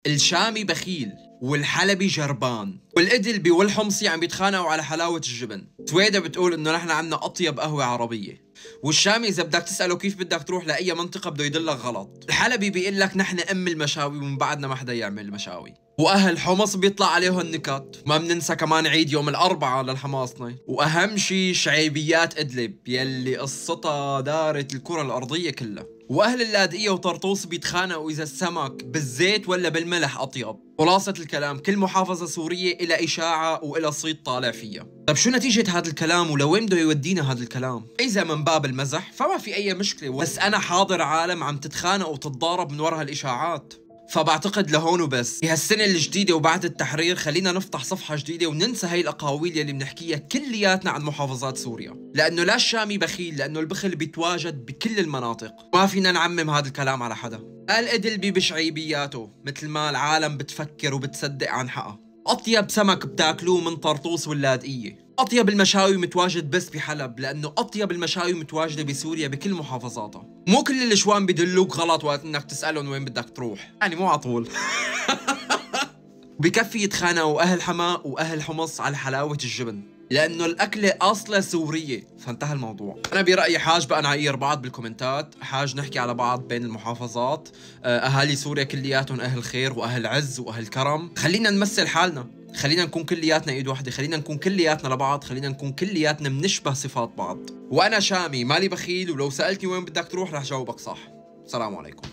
الشامي بخيل والحلبي جربان والإدلبي والحمصي عم بيتخانقوا على حلاوة الجبن. سويدة بتقول إنه نحن عنا أطيب قهوة عربية، والشامي إذا بدك تسأله كيف بدك تروح لأي منطقة بده يدلك غلط. الحلبي بيقول لك نحن أم المشاوي ومن بعدنا ما حدا يعمل مشاوي. وأهل حمص بيطلع عليهم النكت. ما بننسى كمان عيد يوم الأربعاء للحماصنة. وأهم شي شعيبيات إدلب يلي قصتها دارت الكرة الأرضية كلها. واهل اللاذقيه وطرطوس بيتخانقوا اذا السمك بالزيت ولا بالملح اطيب. خلاصه الكلام كل محافظه سوريه إلها اشاعه وإلها صيت طالع فيها. طيب شو نتيجه هذا الكلام ولوين بده يودينا هذا الكلام؟ اذا من باب المزح فما في اي مشكله، بس انا حاضر عالم عم تتخانق وتتضارب من وراء الاشاعات. فبعتقد لهون وبس. بهالسنة الجديدة وبعد التحرير خلينا نفتح صفحة جديدة وننسى هاي الأقاويل يلي بنحكيها كلياتنا عن محافظات سوريا، لأنه لا الشامي بخيل، لأنه البخل بيتواجد بكل المناطق. ما فينا نعمم هذا الكلام على حدا. قال إدلبي بشعيبياته مثل ما العالم بتفكر وبتصدق عن حقها. أطيب سمك بتاكلوه من طرطوس واللاذقية. أطيب المشاوي متواجد بس بحلب، لأنه أطيب المشاوي متواجدة بسوريا بكل محافظاتها. مو كل الأشوان بدلوك غلط وقت إنك تسألهم وين بدك تروح، يعني مو عطول. بكفي يتخانقوا أهل حما وأهل حمص على حلاوة الجبن، لأنه الأكلة أصلا سورية، فانتهى الموضوع. أنا برأيي حاج بقى نعير بعض بالكومنتات، حاج نحكي على بعض بين المحافظات. أهالي سوريا كلياتهم أهل خير وأهل عز وأهل كرم. خلينا نمثل حالنا، خلينا نكون كلياتنا ايد واحدة، خلينا نكون كلياتنا لبعض، خلينا نكون كلياتنا بنشبه صفات بعض. وأنا شامي مالي بخيل، ولو سألتني وين بدك تروح رح جاوبك صح. السلام عليكم.